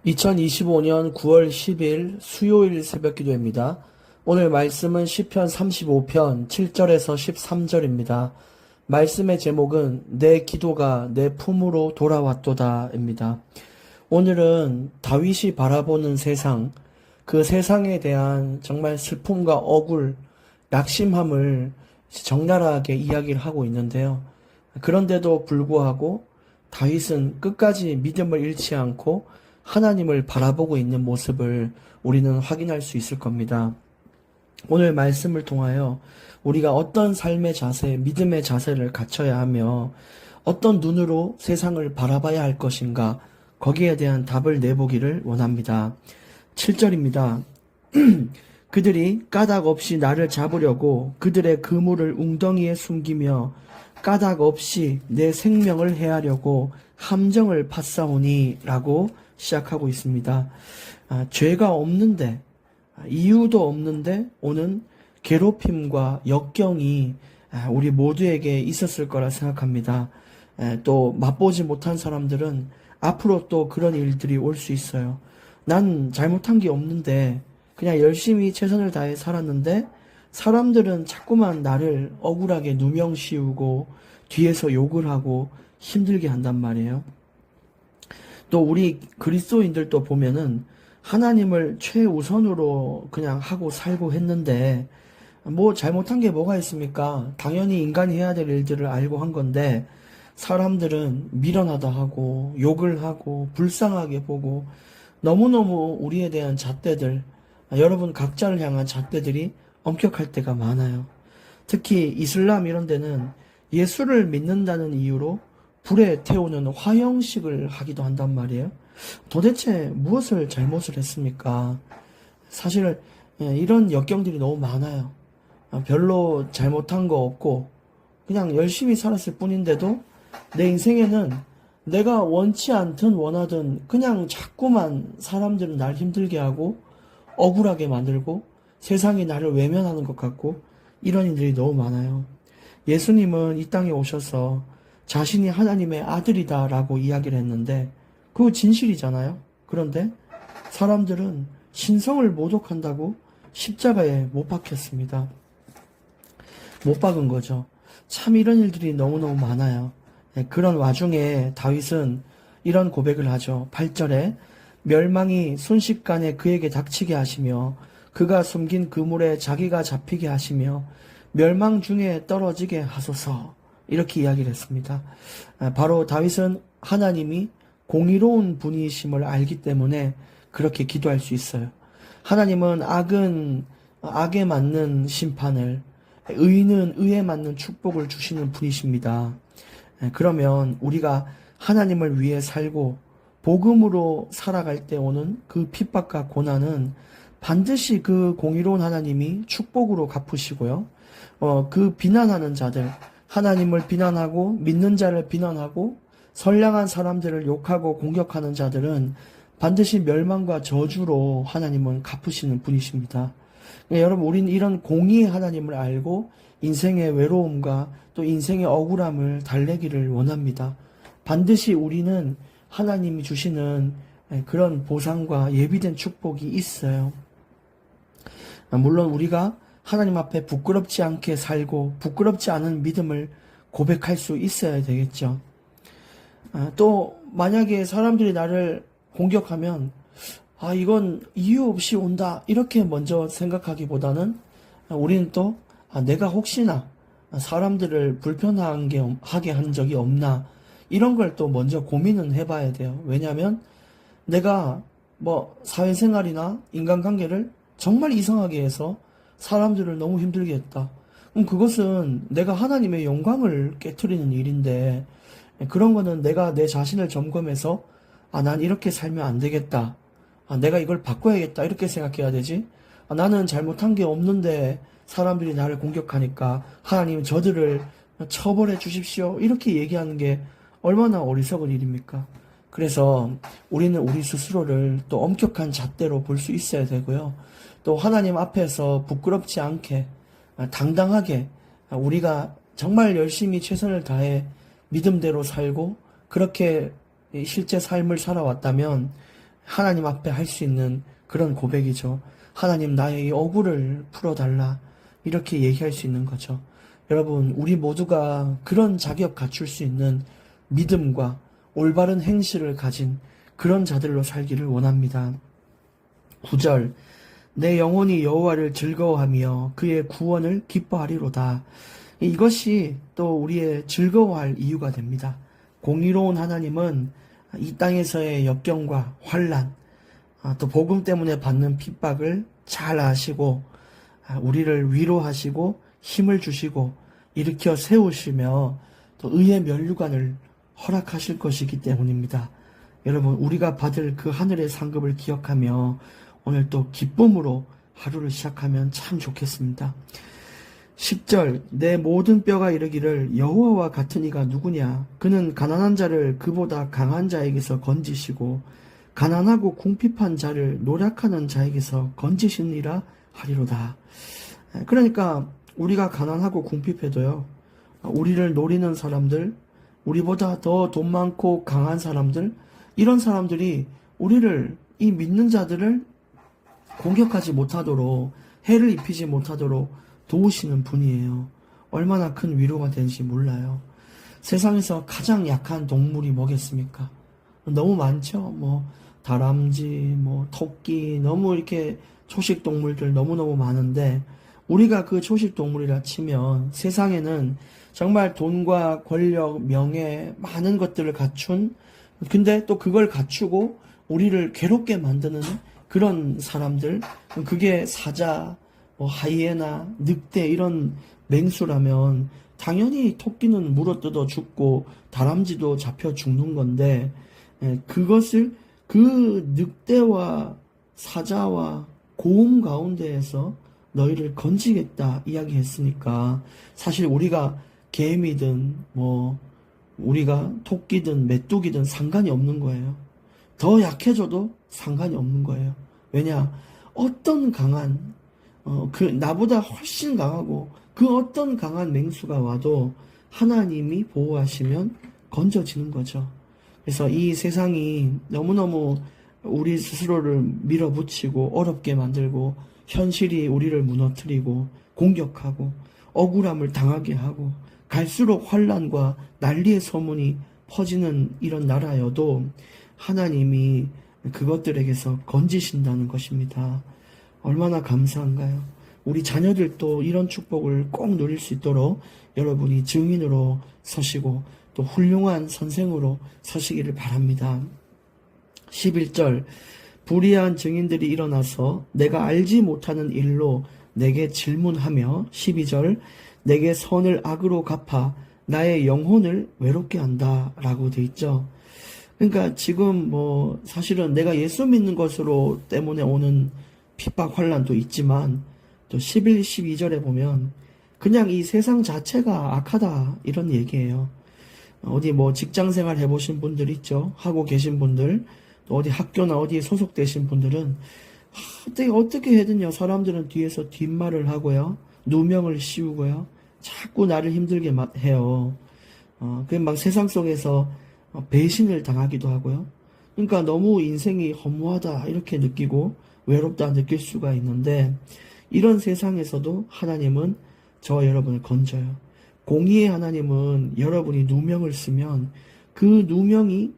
2025년 9월 10일 수요일 새벽 기도입니다. 오늘 말씀은 시편 35편 7절에서 13절입니다. 말씀의 제목은 내 기도가 내 품으로 돌아왔도다입니다. 오늘은 다윗이 바라보는 세상, 그 세상에 대한 정말 슬픔과 억울, 낙심함을 적나라하게 이야기를 하고 있는데요. 그런데도 불구하고 다윗은 끝까지 믿음을 잃지 않고 하나님을 바라보고 있는 모습을 우리는 확인할 수 있을 겁니다. 오늘 말씀을 통하여 우리가 어떤 삶의 자세, 믿음의 자세를 갖춰야 하며 어떤 눈으로 세상을 바라봐야 할 것인가, 거기에 대한 답을 내보기를 원합니다. 7절입니다. 그들이 까닭 없이 나를 잡으려고 그들의 그물을 웅덩이에 숨기며 까닭 없이 내 생명을 해하려고 함정을 팠사오니 라고 시작하고 있습니다. 죄가 없는데, 이유도 없는데 오는 괴롭힘과 역경이 우리 모두에게 있었을 거라 생각합니다. 또 맛보지 못한 사람들은 앞으로 또 그런 일들이 올 수 있어요. 난 잘못한 게 없는데 그냥 열심히 최선을 다해 살았는데 사람들은 자꾸만 나를 억울하게 누명씌우고 뒤에서 욕을 하고 힘들게 한단 말이에요. 또 우리 그리스도인들도 보면은 하나님을 최우선으로 그냥 하고 살고 했는데 뭐 잘못한 게 뭐가 있습니까? 당연히 인간이 해야 될 일들을 알고 한 건데 사람들은 미련하다 하고 욕을 하고 불쌍하게 보고 너무너무 우리에 대한 잣대들, 여러분 각자를 향한 잣대들이 엄격할 때가 많아요. 특히 이슬람 이런 데는 예수를 믿는다는 이유로 불에 태우는 화형식을 하기도 한단 말이에요. 도대체 무엇을 잘못을 했습니까? 사실 이런 역경들이 너무 많아요. 별로 잘못한 거 없고 그냥 열심히 살았을 뿐인데도 내 인생에는 내가 원치 않든 원하든 그냥 자꾸만 사람들은 날 힘들게 하고 억울하게 만들고 세상이 나를 외면하는 것 같고 이런 일들이 너무 많아요. 예수님은 이 땅에 오셔서 자신이 하나님의 아들이다라고 이야기를 했는데 그거 진실이잖아요. 그런데 사람들은 신성을 모독한다고 십자가에 못 박혔습니다. 못 박은 거죠. 참 이런 일들이 너무너무 많아요. 그런 와중에 다윗은 이런 고백을 하죠. 8절에 멸망이 순식간에 그에게 닥치게 하시며 그가 숨긴 그물에 자기가 잡히게 하시며 멸망 중에 떨어지게 하소서, 이렇게 이야기를 했습니다. 바로 다윗은 하나님이 공의로운 분이심을 알기 때문에 그렇게 기도할 수 있어요. 하나님은 악은 악에 맞는 심판을, 의는 의에 맞는 축복을 주시는 분이십니다. 그러면 우리가 하나님을 위해 살고 복음으로 살아갈 때 오는 그 핍박과 고난은 반드시 그 공의로운 하나님이 축복으로 갚으시고요. 그 비난하는 자들, 하나님을 비난하고 믿는 자를 비난하고 선량한 사람들을 욕하고 공격하는 자들은 반드시 멸망과 저주로 하나님은 갚으시는 분이십니다. 여러분, 우리는 이런 공의의 하나님을 알고 인생의 외로움과 또 인생의 억울함을 달래기를 원합니다. 반드시 우리는 하나님이 주시는 그런 보상과 예비된 축복이 있어요. 물론 우리가 하나님 앞에 부끄럽지 않게 살고 부끄럽지 않은 믿음을 고백할 수 있어야 되겠죠. 또 만약에 사람들이 나를 공격하면 이건 이유 없이 온다, 이렇게 먼저 생각하기보다는 우리는 또 내가 혹시나 사람들을 불편하게 한 적이 없나, 이런 걸 또 먼저 고민은 해봐야 돼요. 왜냐하면 내가 뭐 사회생활이나 인간관계를 정말 이상하게 해서 사람들을 너무 힘들게 했다. 그럼 그것은 내가 하나님의 영광을 깨트리는 일인데, 그런 거는 내가 내 자신을 점검해서 난 이렇게 살면 안 되겠다, 내가 이걸 바꿔야겠다, 이렇게 생각해야 되지. 나는 잘못한 게 없는데 사람들이 나를 공격하니까 하나님 저들을 처벌해 주십시오, 이렇게 얘기하는 게 얼마나 어리석은 일입니까? 그래서 우리는 우리 스스로를 또 엄격한 잣대로 볼 수 있어야 되고요. 또 하나님 앞에서 부끄럽지 않게 당당하게 우리가 정말 열심히 최선을 다해 믿음대로 살고 그렇게 실제 삶을 살아왔다면 하나님 앞에 할 수 있는 그런 고백이죠. 하나님, 나의 이 억울을 풀어달라. 이렇게 얘기할 수 있는 거죠. 여러분, 우리 모두가 그런 자격 갖출 수 있는 믿음과 올바른 행실을 가진 그런 자들로 살기를 원합니다. 9절, 내 영혼이 여호와를 즐거워하며 그의 구원을 기뻐하리로다. 이것이 또 우리의 즐거워할 이유가 됩니다. 공의로운 하나님은 이 땅에서의 역경과 환난, 또 복음 때문에 받는 핍박을 잘 아시고 우리를 위로하시고 힘을 주시고 일으켜 세우시며 또 의의 면류관을 허락하실 것이기 때문입니다. 여러분, 우리가 받을 그 하늘의 상급을 기억하며 오늘 또 기쁨으로 하루를 시작하면 참 좋겠습니다. 10절, 내 모든 뼈가 이르기를 여호와와 같은 이가 누구냐? 그는 가난한 자를 그보다 강한 자에게서 건지시고 가난하고 궁핍한 자를 노력하는 자에게서 건지시니라 하리로다. 그러니까 우리가 가난하고 궁핍해도요, 우리를 노리는 사람들, 우리보다 더 돈 많고 강한 사람들, 이런 사람들이 우리를, 이 믿는 자들을 공격하지 못하도록, 해를 입히지 못하도록 도우시는 분이에요. 얼마나 큰 위로가 되는지 몰라요. 세상에서 가장 약한 동물이 뭐겠습니까? 너무 많죠. 다람쥐, 토끼, 너무 이렇게 초식 동물들 너무너무 많은데, 우리가 그 초식 동물이라 치면 세상에는 정말 돈과 권력, 명예, 많은 것들을 갖춘, 근데 또 그걸 갖추고 우리를 괴롭게 만드는 그런 사람들, 그게 사자, 하이에나, 늑대 이런 맹수라면 당연히 토끼는 물어뜯어 죽고 다람쥐도 잡혀 죽는 건데, 그것을 그 늑대와 사자와 고음 가운데에서 너희를 건지겠다 이야기했으니까, 사실 우리가 개미든 우리가 토끼든 메뚜기든 상관이 없는 거예요. 더 약해져도 상관이 없는 거예요. 왜냐? 어떤 강한 나보다 훨씬 강하고 그 어떤 강한 맹수가 와도 하나님이 보호하시면 건져지는 거죠. 그래서 이 세상이 너무너무 우리 스스로를 밀어붙이고 어렵게 만들고 현실이 우리를 무너뜨리고 공격하고 억울함을 당하게 하고 갈수록 환난과 난리의 소문이 퍼지는 이런 나라여도 하나님이 그것들에게서 건지신다는 것입니다. 얼마나 감사한가요? 우리 자녀들도 이런 축복을 꼭 누릴 수 있도록 여러분이 증인으로 서시고 또 훌륭한 선생으로 서시기를 바랍니다. 11절, 불의한 증인들이 일어나서 내가 알지 못하는 일로 내게 질문하며, 12절, 내게 선을 악으로 갚아 나의 영혼을 외롭게 한다 라고 돼 있죠. 그러니까 지금 사실은 내가 예수 믿는 것으로 때문에 오는 핍박 환난도 있지만 또 11, 12절에 보면 그냥 이 세상 자체가 악하다 이런 얘기예요. 어디 직장생활 해보신 분들 있죠. 하고 계신 분들, 또 어디 학교나 어디에 소속되신 분들은 어떻게 해든요, 사람들은 뒤에서 뒷말을 하고요, 누명을 씌우고요, 자꾸 나를 힘들게 해요. 막 세상 속에서 배신을 당하기도 하고요. 그러니까 너무 인생이 허무하다 이렇게 느끼고 외롭다 느낄 수가 있는데, 이런 세상에서도 하나님은 저와 여러분을 건져요. 공의의 하나님은 여러분이 누명을 쓰면 그 누명이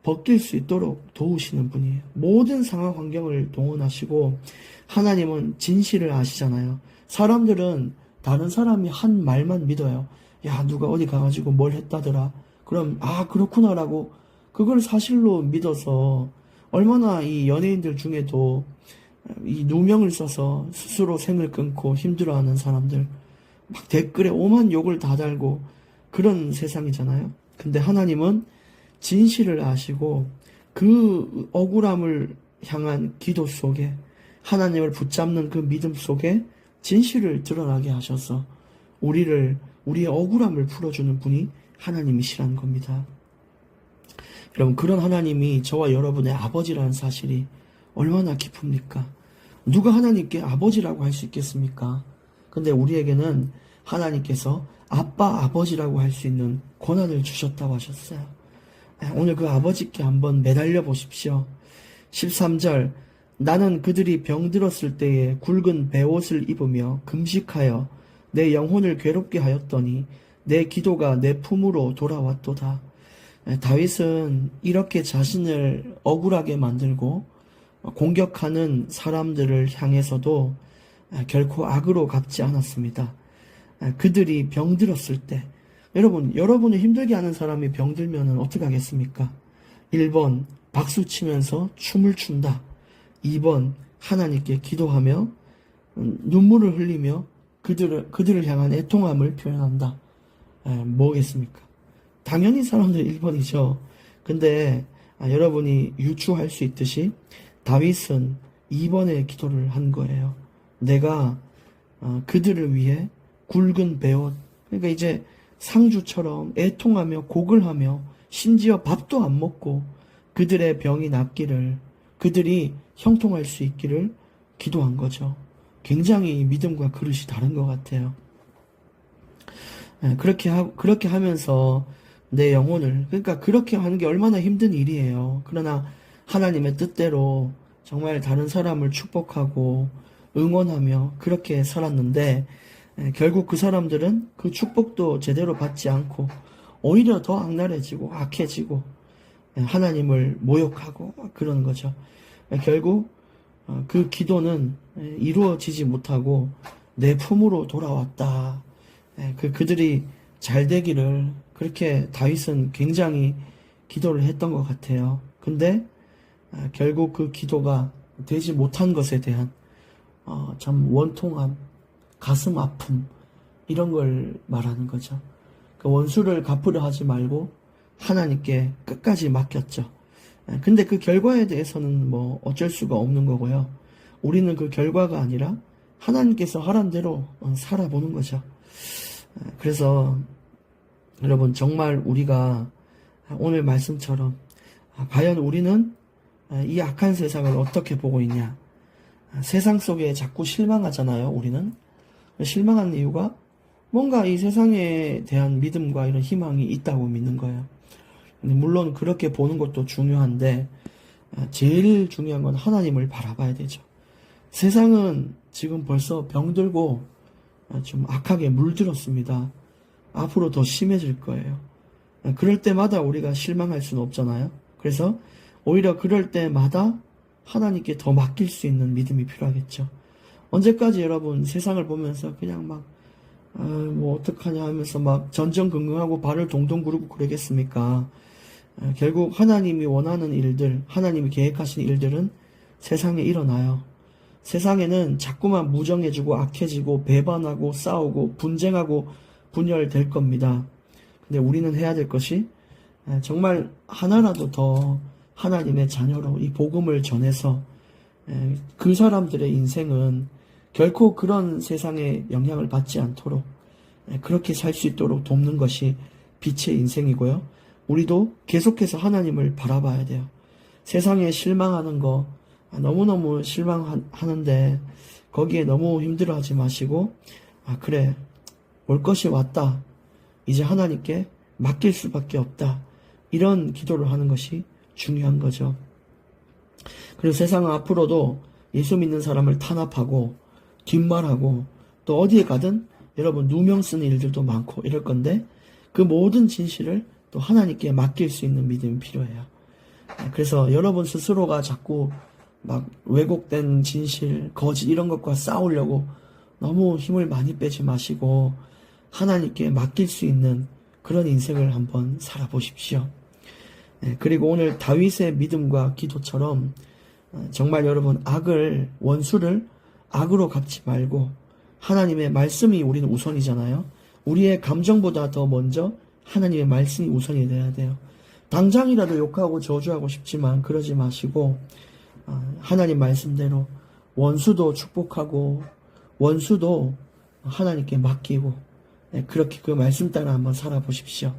벗길 수 있도록 도우시는 분이에요. 모든 상황 환경을 동원하시고, 하나님은 진실을 아시잖아요. 사람들은 다른 사람이 한 말만 믿어요. 야, 누가 어디 가가지고 뭘 했다더라. 그럼 그렇구나라고 그걸 사실로 믿어서, 얼마나 이 연예인들 중에도 이 누명을 써서 스스로 생을 끊고 힘들어하는 사람들, 막 댓글에 오만 욕을 다 달고 그런 세상이잖아요. 근데 하나님은 진실을 아시고 그 억울함을 향한 기도 속에, 하나님을 붙잡는 그 믿음 속에 진실을 드러나게 하셔서 우리의 억울함을 풀어주는 분이 하나님이시라는 겁니다. 여러분, 그런 하나님이 저와 여러분의 아버지라는 사실이 얼마나 기쁩니까? 누가 하나님께 아버지라고 할 수 있겠습니까? 근데 우리에게는 하나님께서 아빠, 아버지라고 할 수 있는 권한을 주셨다고 하셨어요. 오늘 그 아버지께 한번 매달려 보십시오. 13절 나는 그들이 병들었을 때에 굵은 베옷을 입으며 금식하여 내 영혼을 괴롭게 하였더니 내 기도가 내 품으로 돌아왔도다. 다윗은 이렇게 자신을 억울하게 만들고 공격하는 사람들을 향해서도 결코 악으로 갚지 않았습니다. 그들이 병들었을 때, 여러분을 힘들게 하는 사람이 병들면 어떻게 하겠습니까? 1번, 박수 치면서 춤을 춘다. 2번, 하나님께 기도하며 눈물을 흘리며 그들을 향한 애통함을 표현한다. 뭐겠습니까? 당연히 사람들 1번이죠. 근데 여러분이 유추할 수 있듯이 다윗은 2번의 기도를 한 거예요. 내가 그들을 위해 굵은 베옷, 그러니까 이제 상주처럼 애통하며 곡을 하며 심지어 밥도 안 먹고 그들의 병이 낫기를, 그들이 형통할 수 있기를 기도한 거죠. 굉장히 믿음과 그릇이 다른 것 같아요. 그렇게 하면서 내 영혼을, 그러니까 그렇게 하는 게 얼마나 힘든 일이에요. 그러나 하나님의 뜻대로 정말 다른 사람을 축복하고 응원하며 그렇게 살았는데, 결국 그 사람들은 그 축복도 제대로 받지 않고 오히려 더 악랄해지고 악해지고 하나님을 모욕하고 그러는 거죠. 결국 그 기도는 이루어지지 못하고 내 품으로 돌아왔다. 그들이 잘 되기를 그렇게 다윗은 굉장히 기도를 했던 것 같아요. 근데 결국 그 기도가 되지 못한 것에 대한 참 원통함, 가슴 아픔, 이런 걸 말하는 거죠. 그 원수를 갚으려 하지 말고 하나님께 끝까지 맡겼죠. 근데 그 결과에 대해서는 뭐 어쩔 수가 없는 거고요. 우리는 그 결과가 아니라 하나님께서 하란 대로 살아보는 거죠. 그래서 여러분, 정말 우리가 오늘 말씀처럼 과연 우리는 이 악한 세상을 어떻게 보고 있냐. 세상 속에 자꾸 실망하잖아요. 우리는 실망하는 이유가 뭔가 이 세상에 대한 믿음과 이런 희망이 있다고 믿는 거예요. 물론 그렇게 보는 것도 중요한데 제일 중요한 건 하나님을 바라봐야 되죠. 세상은 지금 벌써 병들고 좀 악하게 물들었습니다. 앞으로 더 심해질 거예요. 그럴 때마다 우리가 실망할 수는 없잖아요. 그래서 오히려 그럴 때마다 하나님께 더 맡길 수 있는 믿음이 필요하겠죠. 언제까지 여러분 세상을 보면서 그냥 뭐 어떡하냐 하면서 막 전전긍긍하고 발을 동동 구르고 그러겠습니까? 결국 하나님이 원하는 일들, 하나님이 계획하신 일들은 세상에 일어나요. 세상에는 자꾸만 무정해지고 악해지고 배반하고 싸우고 분쟁하고 분열될 겁니다. 근데 우리는 해야 될 것이 정말 하나라도 더 하나님의 자녀로 이 복음을 전해서 그 사람들의 인생은 결코 그런 세상의 영향을 받지 않도록 그렇게 살 수 있도록 돕는 것이 빛의 인생이고요. 우리도 계속해서 하나님을 바라봐야 돼요. 세상에 실망하는 거 너무너무 실망하는데 거기에 너무 힘들어하지 마시고 그래, 올 것이 왔다. 이제 하나님께 맡길 수밖에 없다. 이런 기도를 하는 것이 중요한 거죠. 그리고 세상은 앞으로도 예수 믿는 사람을 탄압하고 뒷말하고 또 어디에 가든 여러분 누명 쓰는 일들도 많고 이럴 건데 그 모든 진실을 또 하나님께 맡길 수 있는 믿음이 필요해요. 그래서 여러분 스스로가 자꾸 막 왜곡된 진실, 거짓 이런 것과 싸우려고 너무 힘을 많이 빼지 마시고 하나님께 맡길 수 있는 그런 인생을 한번 살아보십시오. 그리고 오늘 다윗의 믿음과 기도처럼 정말 여러분 원수를 악으로 갚지 말고 하나님의 말씀이 우리는 우선이잖아요. 우리의 감정보다 더 먼저 하나님의 말씀이 우선이 돼야 돼요. 당장이라도 욕하고 저주하고 싶지만 그러지 마시고 하나님 말씀대로 원수도 축복하고 원수도 하나님께 맡기고 그렇게 그 말씀 따라 한번 살아보십시오.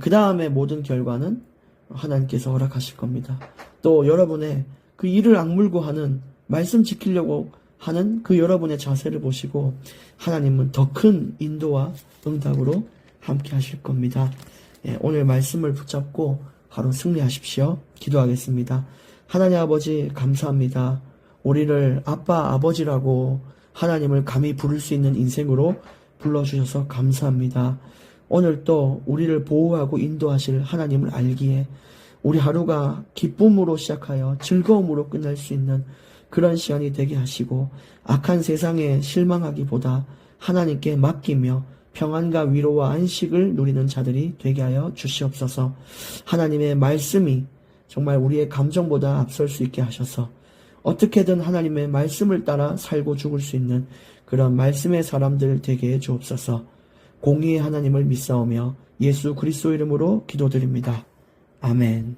그 다음에 모든 결과는 하나님께서 허락하실 겁니다. 또 여러분의 그 이를 악물고 하는 말씀 지키려고 하는 그 여러분의 자세를 보시고 하나님은 더 큰 인도와 응답으로 함께 하실 겁니다. 오늘 말씀을 붙잡고 바로 승리하십시오. 기도하겠습니다. 하나님 아버지 감사합니다. 우리를 아빠 아버지라고 하나님을 감히 부를 수 있는 인생으로 불러주셔서 감사합니다. 오늘 또 우리를 보호하고 인도하실 하나님을 알기에 우리 하루가 기쁨으로 시작하여 즐거움으로 끝날 수 있는 그런 시간이 되게 하시고 악한 세상에 실망하기보다 하나님께 맡기며 평안과 위로와 안식을 누리는 자들이 되게 하여 주시옵소서. 하나님의 말씀이 정말 우리의 감정보다 앞설 수 있게 하셔서 어떻게든 하나님의 말씀을 따라 살고 죽을 수 있는 그런 말씀의 사람들 되게 해 주옵소서. 공의의 하나님을 믿사오며 예수 그리스도 이름으로 기도드립니다. 아멘.